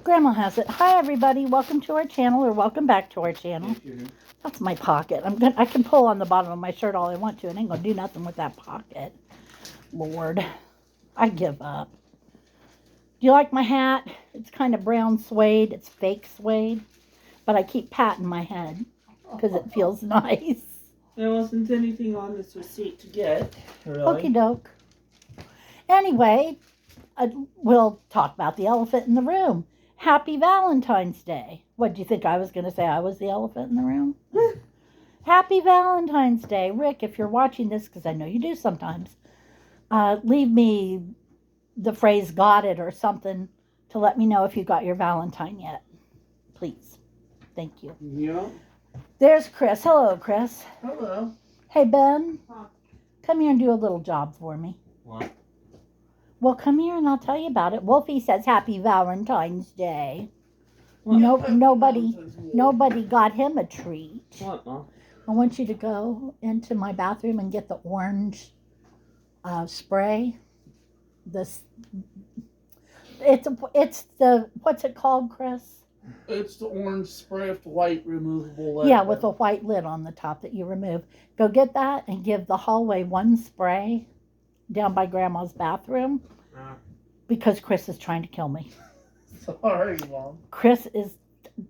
Grandma has it. Hi, everybody. Welcome to our channel, or welcome back to our channel. That's my pocket. I can pull on the bottom of my shirt all I want to. It ain't gonna do nothing with that pocket. Lord, I give up. Do you like my hat? It's kind of brown suede. It's fake suede, but I keep patting my head because it feels nice. There wasn't anything on this receipt to get. Really? Okie doke. Anyway, we'll talk about the elephant in the room. Happy Valentine's Day. What, do you think I was going to say I was the elephant in the room? Happy Valentine's Day. Rick, if you're watching this, because I know you do sometimes, leave me the phrase "got it" or something to let me know if you got your Valentine yet. Please. Thank you. Yeah. There's Chris. Hello, Chris. Hello. Hey, Ben. Huh. Come here and do a little job for me. What? Well, come here and I'll tell you about it. Wolfie says Happy Valentine's Day. Nobody got him a treat. What, Mom? I want you to go into my bathroom and get the orange spray. It's the, what's it called, Chris? It's the orange spray with the white removable lid. Yeah, with a white lid on the top that you remove. Go get that and give the hallway one spray down by Grandma's bathroom because Chris is trying to kill me. Sorry, Mom. Chris is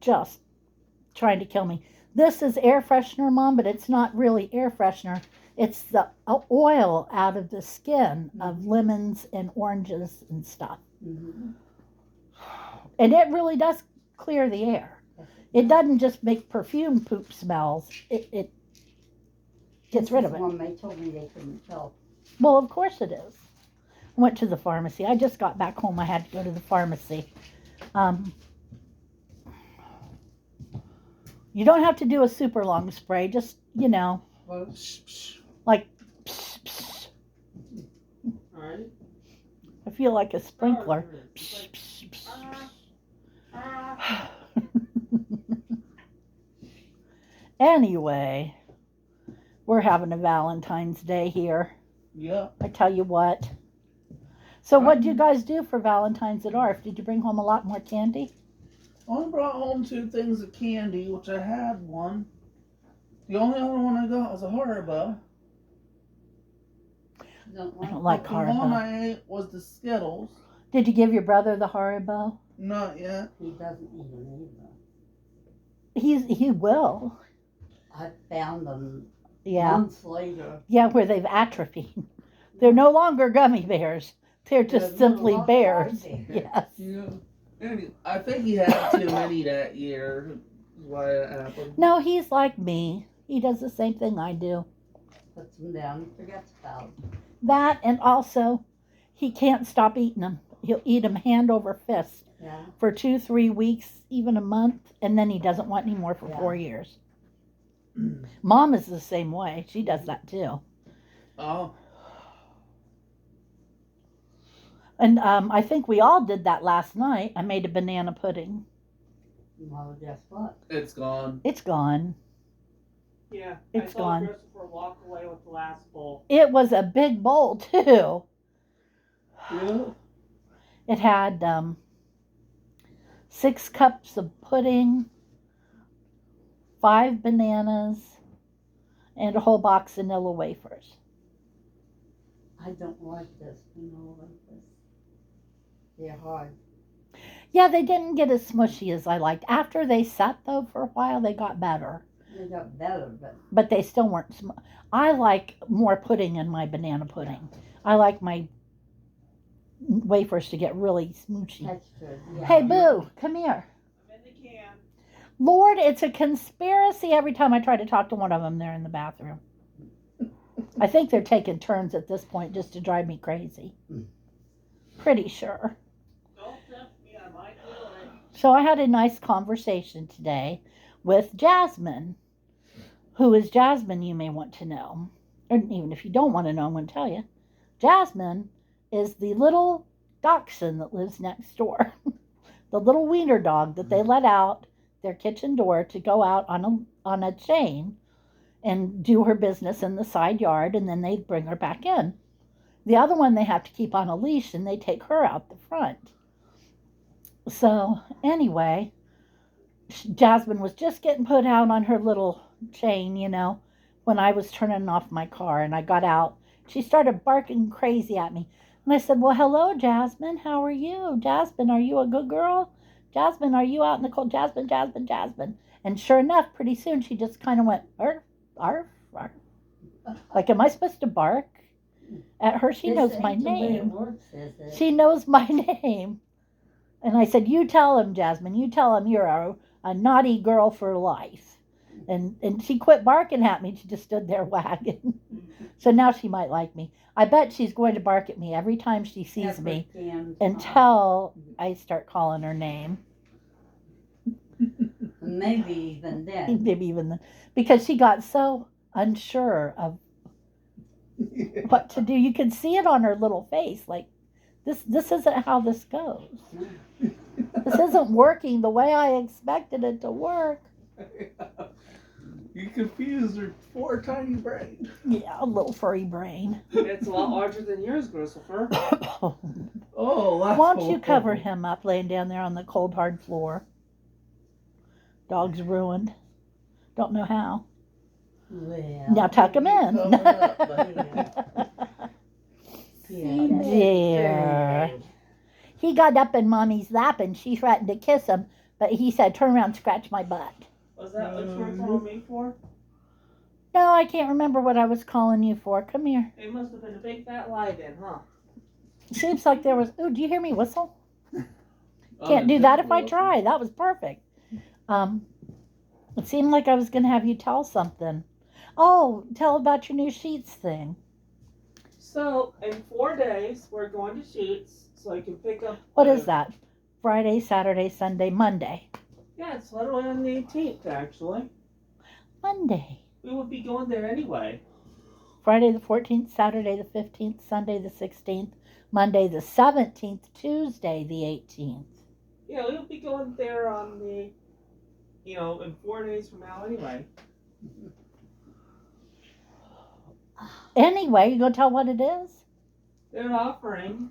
just trying to kill me. This is air freshener, Mom, but it's not really air freshener. It's the oil out of the skin of lemons and oranges and stuff. Mm-hmm. And it really does clear the air. It doesn't just make perfume poop smells. It gets rid of it. One they told me they couldn't tell. Well, of course it is. I went to the pharmacy. I just got back home. I had to go to the pharmacy. You don't have to do a super long spray. Just, like, psh, psh. All right. I feel like a sprinkler. Psh, psh, psh. Anyway, we're having a Valentine's Day here. Yeah. I tell you what. So what did you guys do for Valentine's at ARF? Did you bring home a lot more candy? I only brought home 2 things of candy, which I had one. The only other one I got was a Haribo. I don't like Haribo. The one I ate was the Skittles. Did you give your brother the Haribo? Not yet. He doesn't even He eat them. will. I found them Yeah. months later. Yeah, where they've atrophied. They're no longer gummy bears. They're just simply bears. Yes. Yeah. Anyway, I think he had too many that year. Why it happened. No, he's like me. He does the same thing I do. Puts them down and forgets about them. That, and also, he can't stop eating them. He'll eat them hand over fist for 2-3 weeks, even a month, and then he doesn't want any more for 4 years. Mom is the same way. She does that too. Oh. And I think we all did that last night. I made a banana pudding. Well, guess what? It's gone. It's gone. Yeah. It's gone. Christopher walk away with the last bowl. It was a big bowl too. Yeah. It had 6 cups of pudding, 5 bananas, and a whole box of vanilla wafers. I don't like this. Like this. They're hard. Yeah, they didn't get as smushy as I liked. After they sat, though, for a while, they got better. They got better, but they still weren't I like more pudding in my banana pudding. I like my wafers to get really smoochy. Textured, yeah. Hey, Boo, come here. I'm in the can. Lord, it's a conspiracy every time I try to talk to one of them. They're in the bathroom. I think they're taking turns at this point just to drive me crazy. Pretty sure. Don't tempt me, I might do it. So I had a nice conversation today with Jasmine. Who is Jasmine, you may want to know. Or even if you don't want to know, I'm going to tell you. Jasmine is the little dachshund that lives next door. The little wiener dog that they let out their kitchen door to go out on a chain and do her business in the side yard, and then they bring her back in. The other one they have to keep on a leash, and they take her out the front. So, anyway, Jasmine was just getting put out on her little chain, when I was turning off my car and I got out. She started barking crazy at me. And I said, "Well, hello, Jasmine. How are you? Jasmine, are you a good girl? Jasmine, are you out in the cold? Jasmine, Jasmine, Jasmine." And sure enough, pretty soon she just kind of went, arf, arf, arf. Like, am I supposed to bark at her? She knows my name. She knows my name. And I said, "You tell him, Jasmine. You tell him you're a naughty girl for life." And she quit barking at me. She just stood there wagging. So now she might like me. I bet she's going to bark at me every time she sees me until I start calling her name. Maybe even then. Maybe even then. Because she got so unsure of what to do. You could see it on her little face. Like, this isn't how this goes. This isn't working the way I expected it to work. You confused her poor tiny brain. Yeah, a little furry brain. It's a lot larger than yours, Christopher. Oh, that's Why don't you cover him up laying down there on the cold, hard floor? Dog's ruined. Don't know how. Well, Now tuck him in. Cover it up, See there. He got up in Mommy's lap and she threatened to kiss him, but he said, "Turn around and scratch my butt." Was that what you were calling me for? No, I can't remember what I was calling you for. Come here. It must have been a big fat lie then, huh? Seems like there was... Ooh, do you hear me whistle? Can't do that if I try. That was perfect. It seemed like I was going to have you tell something. Oh, tell about your new sheets thing. So, in 4 days, we're going to Sheets so I can pick up... What is that? Friday, Saturday, Sunday, Monday. Yeah, it's literally on the 18th, actually. Monday. We would be going there anyway. Friday the 14th, Saturday the 15th, Sunday the 16th, Monday the 17th, Tuesday the 18th. Yeah, we would be going there on the... in 4 days from now anyway. Anyway, you gonna tell what it is? They're offering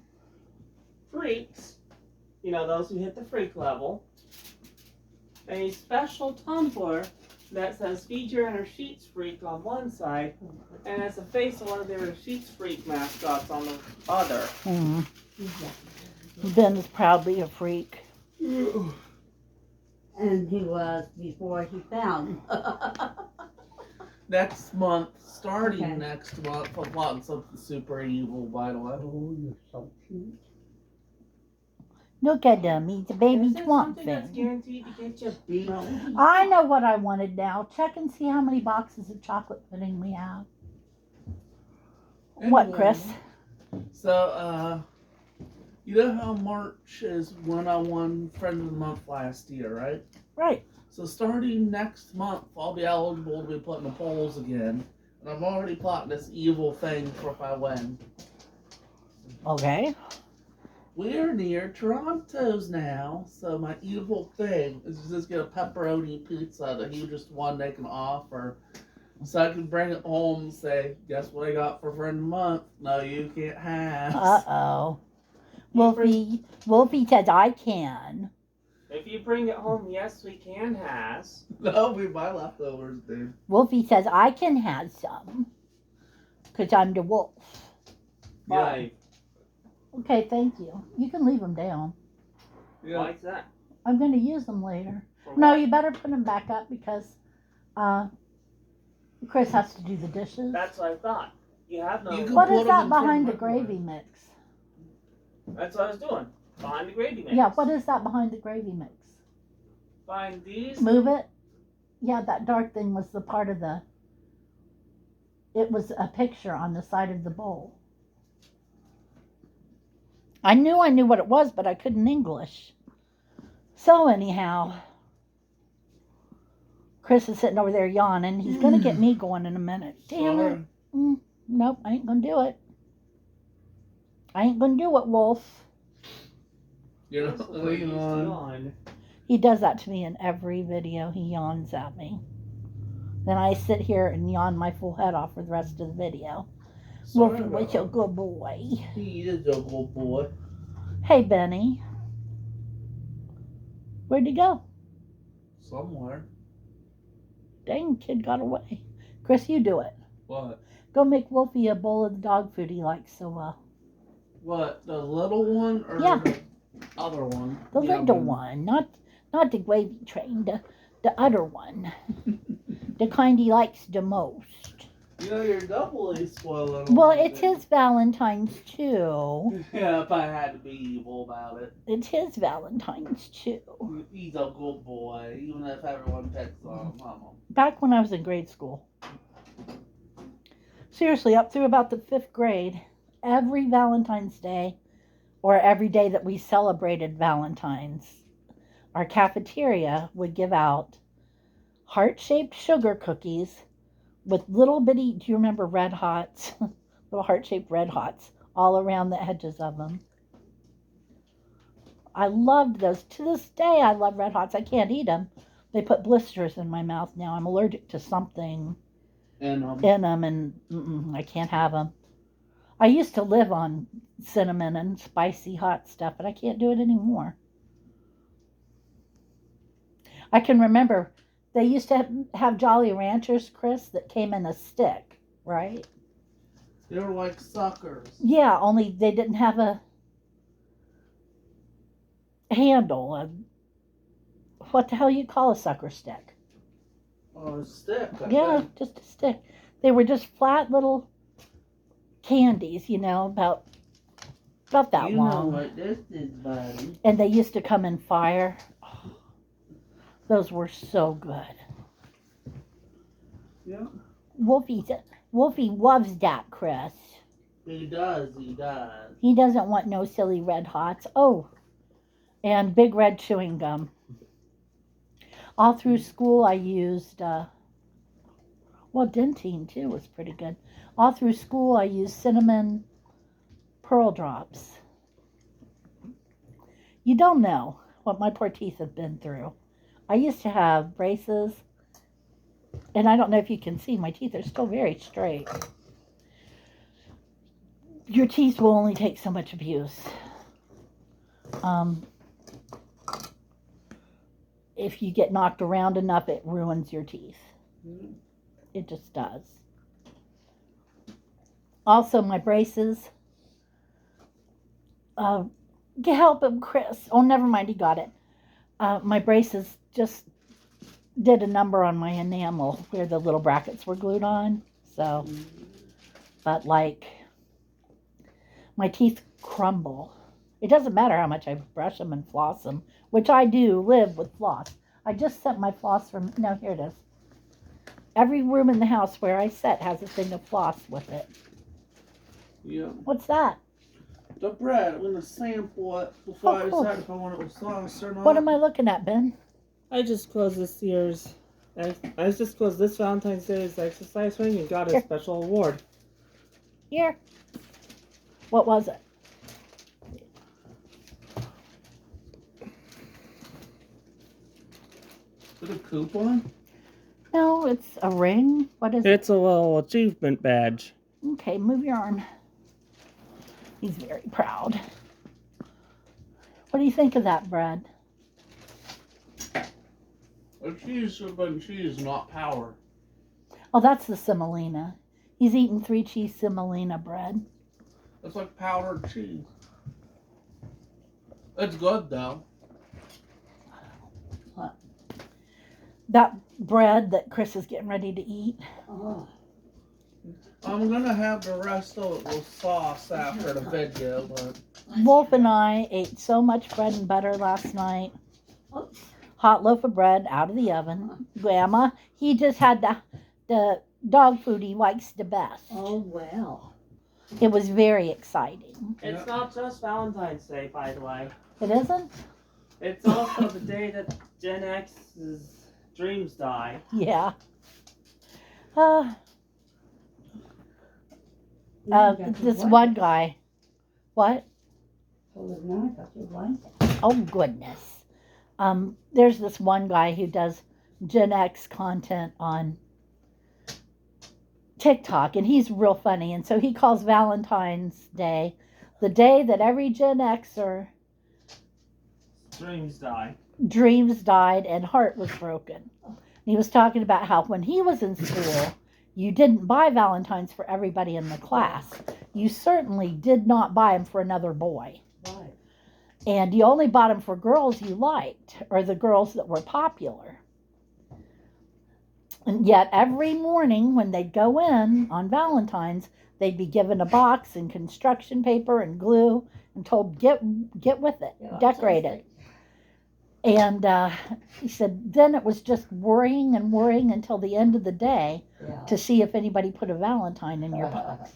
freaks, those who hit the freak level, a special tumbler that says "Feed Your Inner Sheets Freak" on one side, and has a face of one of their Sheets Freak mascots on the other. Ben is proudly a freak. And he was before he found. Next month, starting next month, I'm plotting something super evil, by the way. Oh, you're so cute. Look at him. He's a baby Is it twomp something that's thing. guaranteed to get you beat? I know what I wanted now. Check and see how many boxes of chocolate pudding we have. What, Chris? So, you know how March is when I won Friend of the Month last year, right? Right. So starting next month, I'll be eligible to be put in the polls again. And I'm already plotting this evil thing for if I win. Okay. We're near Toronto's now, so my evil thing is to just get a pepperoni pizza, the hugest one they can offer. So I can bring it home and say, "Guess what I got for Friend of the Month?" No, you can't have. Uh-oh. Wolfie says I can. If you bring it home, yes, we can has. That'll be my leftovers, dude. Wolfie says I can have some. Because I'm the wolf. Why? Okay, thank you. You can leave them down. Yeah. Why is that? I'm going to use them later. For No, what? you better put them back up because Chris has to do the dishes. That's what I thought. You have no... You can What put is 'em that in front behind the of microwave. gravy mix? That's what I was doing. Behind the gravy mix. Yeah, what is that behind the gravy mix? Behind these... Move it. Yeah, that dark thing was the part of the... It was a picture on the side of the bowl. I knew what it was, but I couldn't English. So anyhow, Chris is sitting over there yawning. He's going to get me going in a minute. Damn it. Nope, I ain't going to do it. I ain't going to do it, Wolf. You're This is not where you leaning used to on. yawn. He does that to me in every video. He yawns at me. Then I sit here and yawn my full head off for the rest of the video. Wolfie was a good boy. He is a good boy. Hey, Benny. Where'd he go? Somewhere. Dang, kid got away. Chris, you do it. What? Go make Wolfie a bowl of the dog food he likes so well. What? The little one or Yeah. the other one? The Yeah, little but- one, not the gravy train, the other one. The kind he likes the most. You know, you're doubly spoiling. Well, him, it's then. his Valentine's too. Yeah, if I had to be evil about it. It's his Valentine's too. He's a good boy, even if everyone picks on him. Back when I was in grade school. Seriously, up through about the 5th grade, every Valentine's Day, or every day that we celebrated Valentine's, our cafeteria would give out heart-shaped sugar cookies with little bitty, do you remember Red Hots? Little heart-shaped Red Hots all around the edges of them. I loved those. To this day, I love Red Hots. I can't eat them. They put blisters in my mouth now. I'm allergic to something And in them, and I can't have them. I used to live on cinnamon and spicy hot stuff, but I can't do it anymore. I can remember they used to have Jolly Ranchers, Chris, that came in a stick, right? they were like suckers. Yeah, only they didn't have a handle. What the hell you call a sucker stick? Or a stick. I Yeah, think. just a stick. They were just flat little candies, about that You long. know what this is, buddy. And they used to come in fire. Oh, those were so good. Yeah. Wolfie loves that, Chris. He does, he does. He doesn't want no silly Red Hots. Oh, and Big Red chewing gum. All through school I used, Dentine too was pretty good. All through school I used cinnamon pearl drops. You don't know what my poor teeth have been through. I used to have braces, and I don't know if you can see, my teeth are still very straight. Your teeth will only take so much abuse. If you get knocked around enough, it ruins your teeth. It just does. Also, my braces. Help him, Chris. Oh, never mind, he got it. My braces just did a number on my enamel where the little brackets were glued on. So, but like, my teeth crumble. It doesn't matter how much I brush them and floss them, which I do live with floss. I just sent my floss from, no, here it is. Every room in the house where I sit has a thing of floss with it. Yeah. What's that? The bread, I'm gonna sample it before Oh, cool. I decide if I want it with sauce or not. What am I looking at, Ben? I just closed this year's. I just closed this Valentine's Day's exercise ring and got a Here. special award. Here. What was it? Is it a coupon? No, it's a ring. What is It's a little achievement badge. it? Okay, move your arm. He's very proud. What do you think of that, Brad? A cheese should have been cheese, not power. Oh, that's the semolina. He's eating 3 cheese semolina bread. It's like powdered cheese. It's good though. That bread that Chris is getting ready to eat. Oh, I'm gonna have the rest of it with sauce after the video, but Wolf and I ate so much bread and butter last night. oops. Hot loaf of bread out of the oven. Grandma, he just had the dog food he likes the best. Oh, well. It was very exciting. It's not just Valentine's Day, by the way. It isn't? It's also the day that Gen X's dreams die. Yeah. This one guy. What? Oh, goodness. There's this one guy who does Gen X content on TikTok, and he's real funny. And so he calls Valentine's Day the day that every Gen Xer Dreams die. Dreams died and heart was broken. He was talking about how when he was in school, you didn't buy Valentines for everybody in the class. You certainly did not buy them for another boy. Right. And you only bought them for girls you liked or the girls that were popular. And yet every morning when they'd go in on Valentine's, they'd be given a box and construction paper and glue and told, get with it, Yeah, decorate it. And he said, then it was just worrying and worrying until the end of the day Yeah. to see if anybody put a Valentine in your box.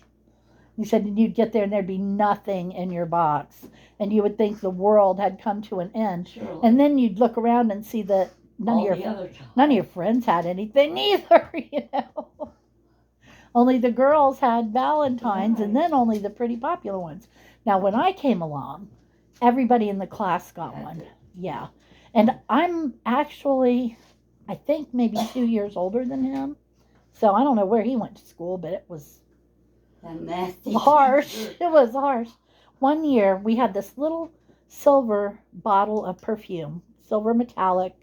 He said, and you'd get there and there'd be nothing in your box. And you would think the world had come to an end. Surely. And then you'd look around and see that none All of the your other none of your friends had anything either, you know. Only the girls had Valentines, and then only the pretty popular ones. Now, when I came along, everybody in the class got Had one. it. Yeah. And I'm actually, I think maybe 2 years older than him. So I don't know where he went to school, but it was And nasty. harsh. teacher. It was harsh. One year, we had this little silver bottle of perfume, silver metallic,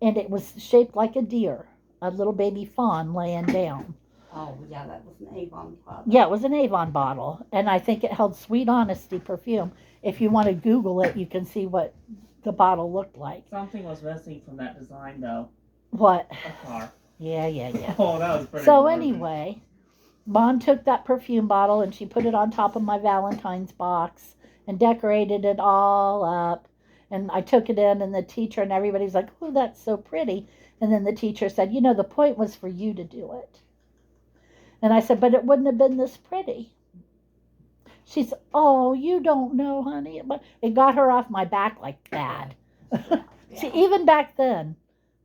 and it was shaped like a deer, a little baby fawn laying down. Oh, yeah, that was an Avon product. Yeah, it was an Avon bottle, and I think it held Sweet Honesty perfume. If you want to Google it, you can see what the bottle looked like. Something was missing from that design, though. What? A car. Yeah. Oh, that was pretty So gorgeous. anyway, Mom took that perfume bottle and she put it on top of my Valentine's box and decorated it all up. And I took it in, and the teacher and everybody's like, oh, that's so pretty. And then the teacher said, you know, the point was for you to do it. And I said, but it wouldn't have been this pretty. She said, oh, you don't know, honey. But it got her off my back like that. See, even back then,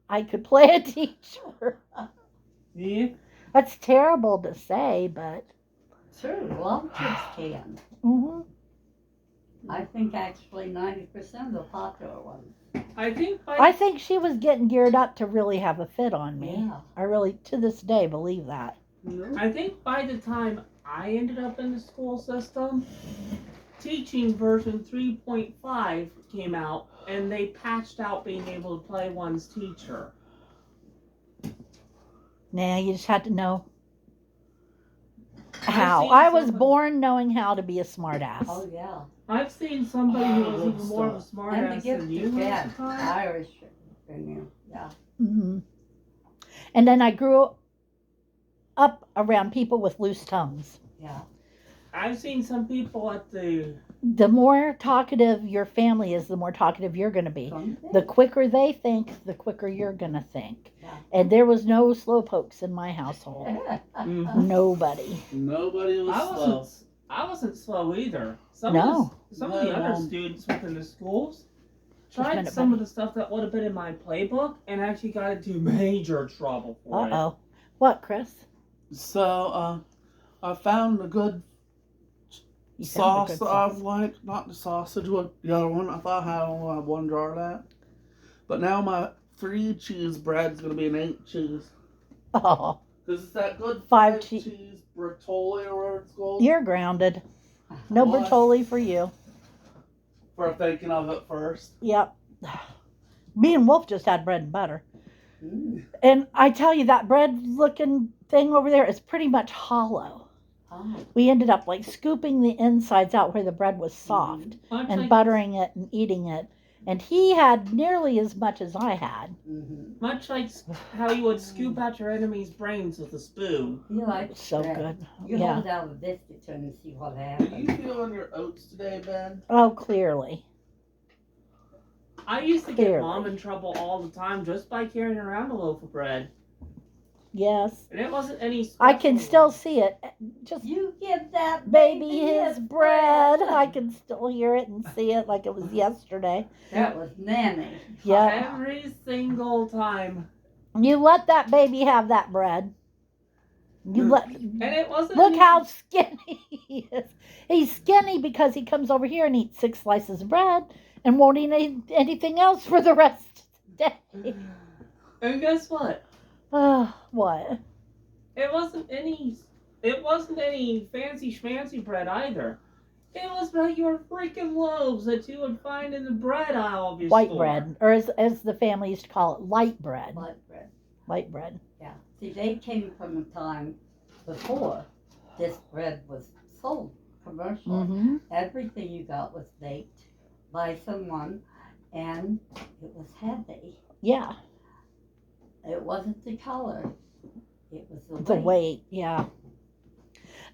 I could play a teacher. Yeah. That's terrible to say, but. True, a lot of kids can. Mm-hmm. I think actually 90% of the popular ones. I think she was getting geared up to really have a fit on me. Yeah. I really, to this day, believe that. I think by the time I ended up in the school system, teaching version 3.5 came out, and they patched out being able to play one's teacher. Nah, you just had to know I've how. seen I was somebody- born knowing how to be a smartass. Oh, yeah. I've seen somebody who was Oh, even more of a And the smartass gift than you you get, at the time. Irish in you. Yeah. Mm-hmm. And then I grew up around people with loose tongues. Yeah. I've seen some people at the The more talkative your family is, the more talkative you're going to be. The quicker they think, the quicker you're going to think. Yeah. And there was no slowpokes in my household. Nobody. Nobody was I slow. wasn't slow either. Some No. of the No, other Mom. students within the schools Just a tried minute, some buddy. of the stuff that would have been in my playbook and actually got into major trouble for it. Uh-oh. What, Chris? So, I found a good You found a sauce good that I sauce. like. Not the sausage one, the other one. I thought I had only one jar of that. But now my 3 cheese bread's going to be an 8 cheese. Oh, Because it's that good 5 5 cheese. cheese Bertolli or whatever it's called. you're grounded. No What? Bertolli for you. For thinking of it first. Yep. Me and Wolf just had bread and butter. Mm. And I tell you, that bread looking thing over there is pretty much hollow. Oh. We ended up like scooping the insides out where the bread was soft Much and like, buttering it and eating it. And he had nearly as much as I had. Mm-hmm. much like how you would scoop out your enemy's brains with a spoon. You like So bread. good. You Yeah. hold out a biscuit to him and see what Are happens. you feeling your oats today, Ben? Oh, clearly. I used to get Clearly. Mom in trouble all the time just by carrying around a loaf of bread. Yes. And it wasn't any I can special still one. see it. Just You give that baby his bread. I can still hear it and see it like it was yesterday. That was Nanny. Yeah. Every single time. You let that baby have that bread. You let. And it wasn't Look any- how skinny he is. He's skinny because he comes over here and eats 6 slices of bread and won't eat anything else for the rest of the day. And guess what? What? It wasn't any fancy schmancy bread either. It was regular freaking loaves that you would find in the bread aisle of your White store. bread, or as the family used to call it, light bread. Light bread. Light bread. Yeah. See, they came from a time before this bread was sold commercially. Mm-hmm. Everything you got was baked by someone, and it was heavy. Yeah, It wasn't the color, it was the weight. the weight. Yeah.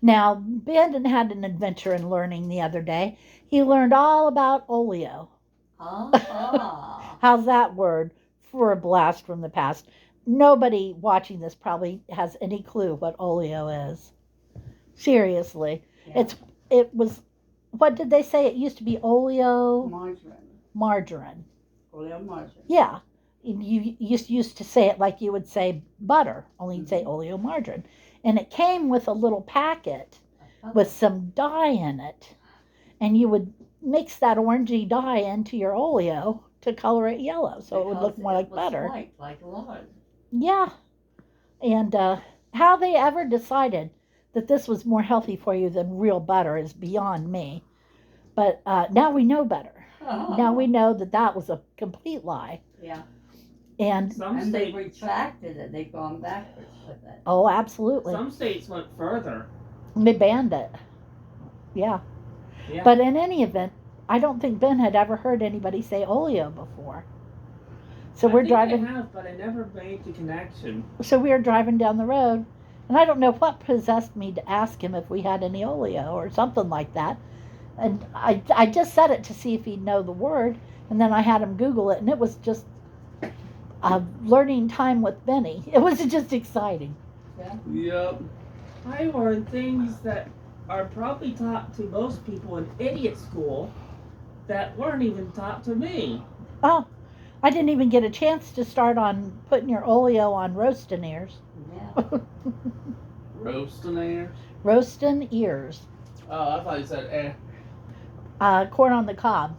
Now, Ben had an adventure in learning the other day. He learned all about oleo. Ah. How's that word for a blast from the past? Nobody watching this probably has any clue what oleo is. Seriously. Yeah. It was, what did they say? It used to be oleo Margarine. margarine. Margarine. Yeah. You used to say it like you would say butter, only you'd say oleo margarine. And it came with a little packet with some dye in it. And you would mix that orangey dye into your oleo to color it yellow so it would look more like butter. White, like lard. Yeah. And how they ever decided that this was more healthy for you than real butter is beyond me. But now we know better. Now we know that was a complete lie. Yeah. And They retracted it. They've gone backwards with it. oh, absolutely. Some states went further. They banned it. Yeah. Yeah. But in any event, I don't think Ben had ever heard anybody say oleo before. So we're driving. I have, but I never made the connection. So we were driving down the road, and I don't know what possessed me to ask him if we had any oleo or something like that. And I just said it to see if he'd know the word, and then I had him Google it, and it was just a learning time with Benny. It was just exciting. Yep. I learned things that are probably taught to most people in idiot school that weren't even taught to me. Oh, I didn't even get a chance to start on putting your oleo on roasting ears. Yeah. Roasting ears. Roasting ears. Oh, I thought you said eh. Corn on the cob.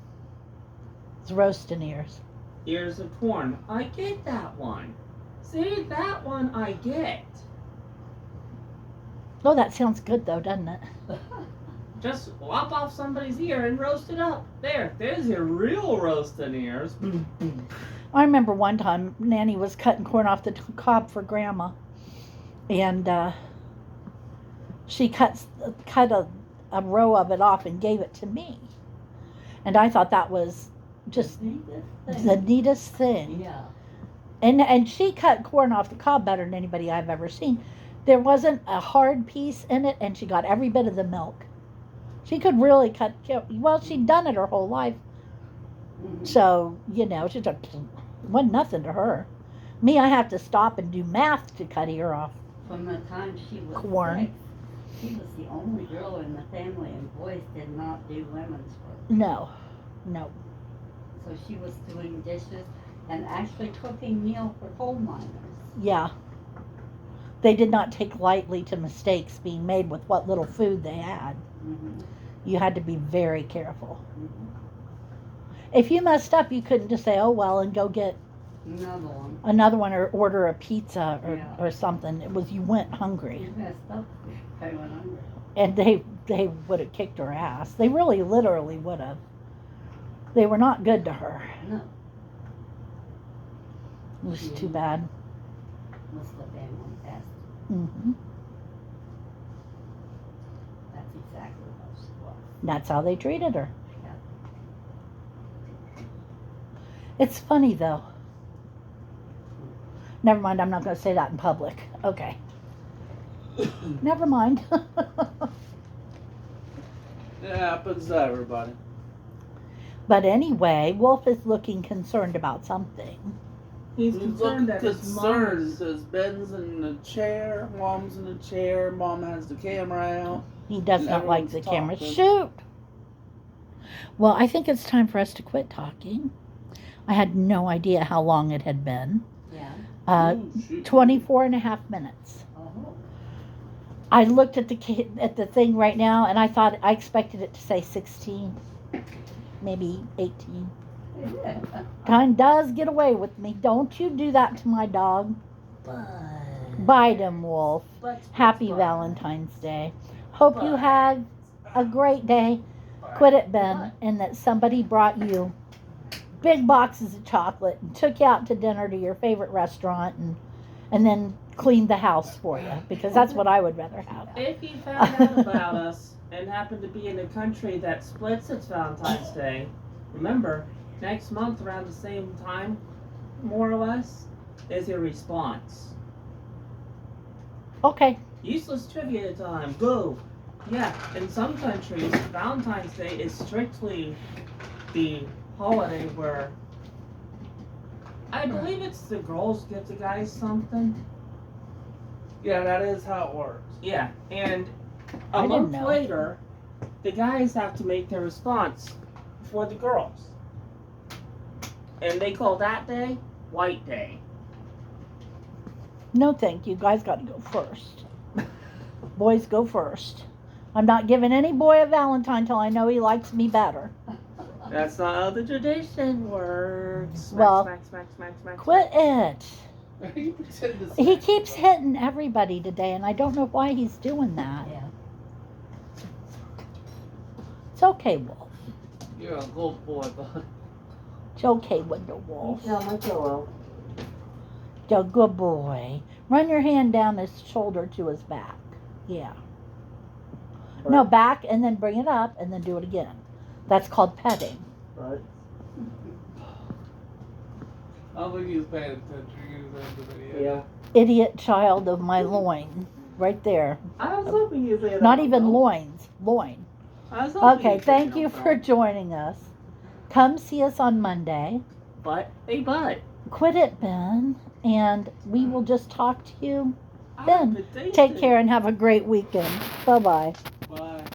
It's roasting ears. Ears of corn. I get that one. See, that one I get. Oh, that sounds good though, doesn't it? Just lop off somebody's ear and roast it up. There's your real roasting ears. I remember one time Nanny was cutting corn off the cob for Grandma, and she cut a row of it off and gave it to me, and I thought that was just the neatest thing. Yeah. And she cut corn off the cob better than anybody I've ever seen. There wasn't a hard piece in it, and she got every bit of the milk. She could really cut. Well, she'd done it her whole life, so she just wasn't nothing to her. Me, I have to stop and do math to cut ear off. From the time she was Corn. 6, she was the only girl in the family, and boys did not do women's work. No. So she was doing dishes and actually cooking meal for coal miners. Yeah. They did not take lightly to mistakes being made with what little food they had. Mm-hmm. You had to be very careful. Mm-hmm. If you messed up, you couldn't just say, oh, well, and go get another one or order a pizza or something. It was you went hungry. You messed up. I went hungry. And they would have kicked her ass. They really literally would have. They were not good to her. No. It was too bad. Must have been one past. Mm-hmm. That's exactly what she was. That's how they treated her. Yeah. It's funny, though. Never mind, I'm not going to say that in public. Okay. Never mind. It happens to everybody. But anyway, Wolf is looking concerned about something. He's He's concerned that his concerned mom's... because Ben's in the chair, Mom's in the chair, Mom has the camera out. He does And not like the everyone's camera. talking. Shoot! Well, I think it's time for us to quit talking. I had no idea how long it had been. Yeah. Ooh, shoot. 24 and a half minutes. Oh. I looked at the thing right now, and I expected it to say 16, maybe 18. Time does get away with me. Don't you do that to my dog. Bite him, Wolf. Happy Valentine's Day. Hope you had a great day. Quit it, Ben. And that somebody brought you big boxes of chocolate and took you out to dinner to your favorite restaurant and then cleaned the house for you, because that's what I would rather have. If you found out about us and happened to be in a country that splits its Valentine's Day, remember, next month around the same time, more or less, is your response. Okay. Useless trivia time, go! Yeah, in some countries, Valentine's Day is strictly the holiday where I believe it's the girls give the guys something. Yeah, that is how it works. Yeah, and I a didn't month know. later, the guys have to make their response for the girls. And they call that day White Day. No, thank you. Guys got to go first. Boys go first. I'm not giving any boy a Valentine till I know he likes me better. That's not how the tradition works. Smack, Well, smack, smack, smack, smack. Quit it. You pretend to He smack keeps somebody. hitting everybody today, and I don't know why he's doing that. Yeah. It's okay, Wolf. You're a good boy, bud. It's okay, Window Wolf. He's on my pillow. You're a good boy. Run your hand down his shoulder to his back. Yeah. No, back, and then bring it up, and then do it again. That's called petting. Right. I don't think he's paying attention. He was in the video. Yeah. Idiot child of my loin. Right there. I was hoping you'd say that. Not even though. loins. Loin. I was hoping Okay, you'd say thank that, you though. for joining us. Come see us on Monday. But, hey, bud. Quit it, Ben. And we will just talk to you I Ben, haven't tasted Take care and have a great weekend. Bye-bye.